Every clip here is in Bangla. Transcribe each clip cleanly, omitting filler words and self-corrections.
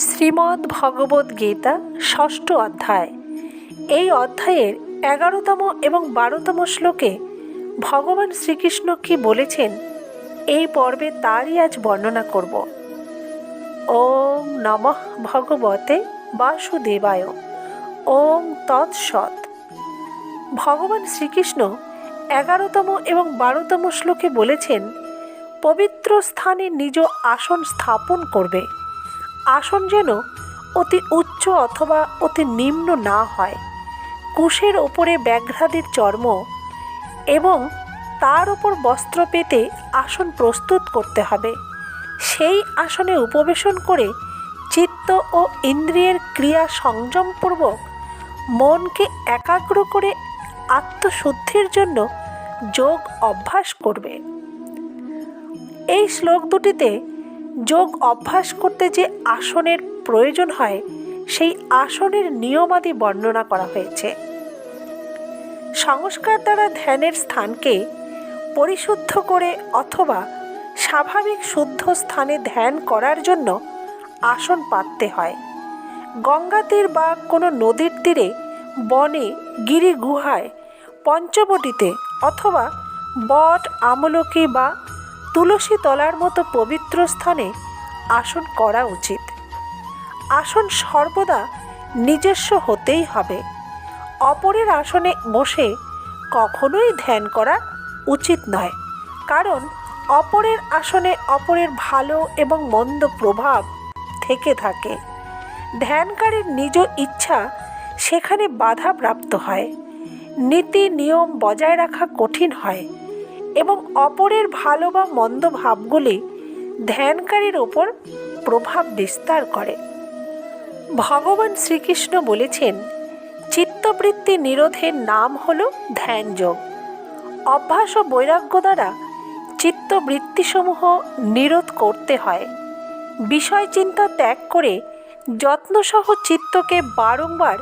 শ্রীমদ্ ভগবদ গীতা ষষ্ঠ অধ্যায়। এই অধ্যায়ের 11তম এবং 12তম শ্লোকে ভগবান শ্রীকৃষ্ণ কি বলেছেন এই পর্বে তারই আজ বর্ণনা করব। ওম নমঃ ভগবতে বাসুদেবায়। ওম তৎসৎ। ভগবান শ্রীকৃষ্ণ 11তম এবং 12তম শ্লোকে বলেছেন, পবিত্র স্থানে নিজ আসন স্থাপন করবে। আসন যেন অতি উচ্চ অথবা অতি নিম্ন না হয়। কুশের ওপরে ব্যাঘ্রাদির চর্ম এবং তার ওপর বস্ত্র পেতে আসন প্রস্তুত করতে হবে। সেই আসনে উপবেশন করে চিত্ত ও ইন্দ্রিয়ের ক্রিয়া সংযমপূর্বক মনকে একাগ্র করে আত্মশুদ্ধির জন্য যোগ অভ্যাস করবে। এই শ্লোক দুটিতে যোগ অভ্যাস করতে যে আসনের প্রয়োজন হয় সেই আসনের নিয়মাদি বর্ণনা করা হয়েছে। সংস্কার দ্বারা ধ্যানের স্থানকে পরিশুদ্ধ করে অথবা স্বাভাবিক শুদ্ধ স্থানে ধ্যান করার জন্য আসন পাততে হয়। গঙ্গা তীর বা কোনো নদীর তীরে, বনে, গিরি গুহায়, পঞ্চবটিতে অথবা বট, আমলকি বা তুলসী তলার মতো পবিত্র স্থানে আসন করা উচিত। আসন সর্বদা নিজস্ব হতেই হবে। অপরের আসনে বসে কখনোই ধ্যান করা উচিত নয়, কারণ অপরের আসনে অপরের ভালো এবং মন্দ প্রভাব থেকে থাকে। ধ্যানকারীর নিজ ইচ্ছা সেখানে বাধাপ্রাপ্ত হয়। নীতি নিয়ম বজায় রাখা কঠিন হয় এবং অপরের ভালো বা মন্দ ভাবগুলি ধ্যানকারীর ওপর প্রভাব বিস্তার করে। ভগবান শ্রীকৃষ্ণ বলেছেন, চিত্তবৃত্তি নিরোধের নাম হল ধ্যানযোগ। অভ্যাস ও বৈরাগ্য দ্বারা চিত্তবৃত্তিসমূহ নিরোধ করতে হয়। বিষয় চিন্তা ত্যাগ করে যত্নসহ চিত্তকে বারংবার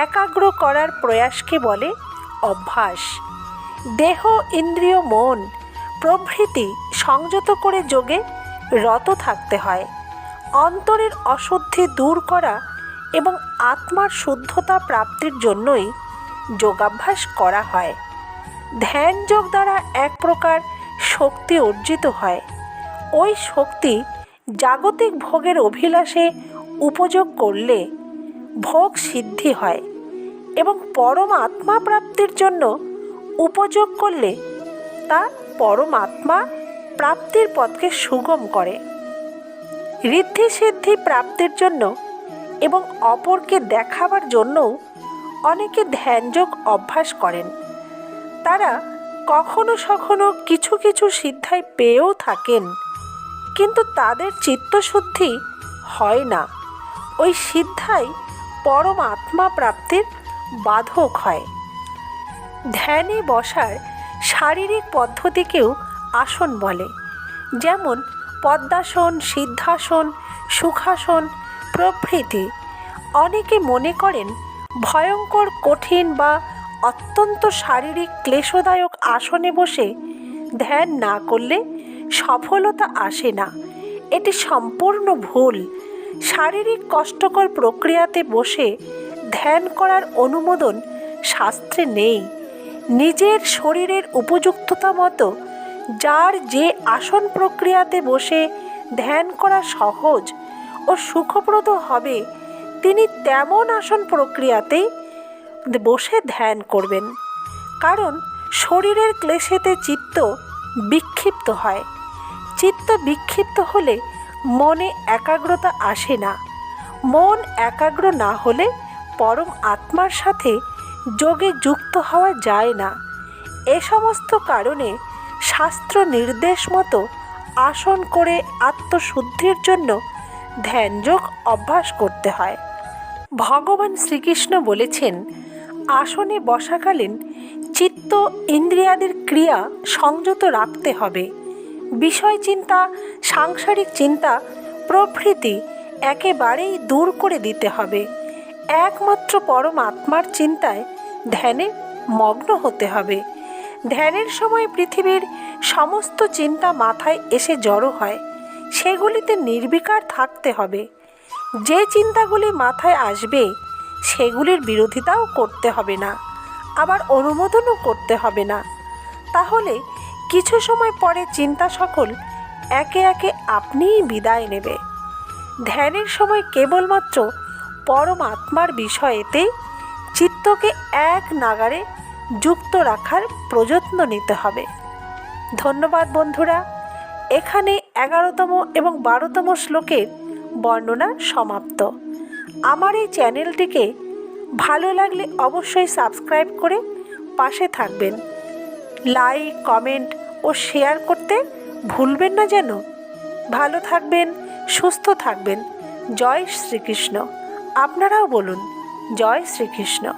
একাগ্র করার প্রয়াসকে বলে অভ্যাস। দেহ, ইন্দ্রিয়, মন প্রভৃতি সংযত করে যোগে রত থাকতে হয়। অন্তরের অশুদ্ধি দূর করা এবং আত্মার শুদ্ধতা প্রাপ্তির জন্যই যোগাভ্যাস করা হয়। ধ্যান যোগ দ্বারা এক প্রকার শক্তি অর্জিত হয়। ওই শক্তি জাগতিক ভোগের অভিলাষে উপযোগ করলে ভোগ সিদ্ধি হয় এবং পরমাত্মা প্রাপ্তির জন্য উপযোগ করলে তা পরমাত্মা প্রাপ্তির পথকে সুগম করে। ঋদ্ধি সিদ্ধি প্রাপ্তির জন্য এবং অপরকে দেখাবার জন্যও অনেকে ধ্যানযোগ অভ্যাস করেন। তারা কখনো সখনো কিছু কিছু সিদ্ধাই পেয়েও থাকেন, কিন্তু তাদের চিত্তশুদ্ধি হয় না। ওই সিদ্ধাই পরমাত্মা প্রাপ্তির বাধক হয়। ধ্যানে বসার শারীরিক পদ্ধতিকেও আসন বলে, যেমন পদ্মাসন, সিদ্ধাসন, সুখাসন প্রভৃতি। অনেকে মনে করেন ভয়ঙ্কর কঠিন বা অত্যন্ত শারীরিক ক্লেশদায়ক আসনে বসে ধ্যান না করলে সফলতা আসে না। এটি সম্পূর্ণ ভুল। শারীরিক কষ্টকর প্রক্রিয়াতে বসে ধ্যান করার অনুমোদন শাস্ত্রে নেই। নিজের শরীরের উপযুক্ততা মতো যার যে আসন প্রক্রিয়াতে বসে ধ্যান করা সহজ ও সুখপ্রদ হবে তিনি তেমন আসন প্রক্রিয়াতেই বসে ধ্যান করবেন, কারণ শরীরের ক্লেশেতে চিত্ত বিক্ষিপ্ত হয়। চিত্ত বিক্ষিপ্ত হলে মনে একাগ্রতা আসে না। মন একাগ্র না হলে পরম আত্মার সাথে যোগে যুক্ত হওয়া যায় না। এ সমস্ত কারণে শাস্ত্র নির্দেশ মতো আসন করে আত্মশুদ্ধির জন্য ধ্যানযোগ অভ্যাস করতে হয়। ভগবান শ্রীকৃষ্ণ বলেছেন, আসনে বসাকালীন চিত্ত ইন্দ্রিয়াদির ক্রিয়া সংযত রাখতে হবে। বিষয় চিন্তা, সাংসারিক চিন্তা প্রভৃতি একেবারেই দূর করে দিতে হবে। একমাত্র পরমাত্মার চিন্তায় ধ্যানে মগ্ন হতে হবে। ধ্যানের সময় পৃথিবীর সমস্ত চিন্তা মাথায় এসে জড়ো হয়, সেগুলিতে নির্বিকার থাকতে হবে। যে চিন্তাগুলি মাথায় আসবে সেগুলির বিরোধিতাও করতে হবে না, আবার অনুমোদনও করতে হবে না। তাহলে কিছু সময় পরে চিন্তা সকল একে একে আপনিই বিদায় নেবে। ধ্যানের সময় কেবলমাত্র পরমাত্মার বিষয়েতে চিত্তকে এক নাগারে যুক্ত রাখার প্রযত্ন নিতে হবে। ধন্যবাদ বন্ধুরা। এখানে 11তম এবং 12তম শ্লোকের বর্ণনা সমাপ্ত। আমার এই চ্যানেলটিকে ভালো লাগলে অবশ্যই সাবস্ক্রাইব করে পাশে থাকবেন। লাইক, কমেন্ট ও শেয়ার করতে ভুলবেন না যেন। ভালো থাকবেন, সুস্থ থাকবেন। জয় শ্রীকৃষ্ণ। আপনারাও বলুন জয় শ্রীকৃষ্ণ।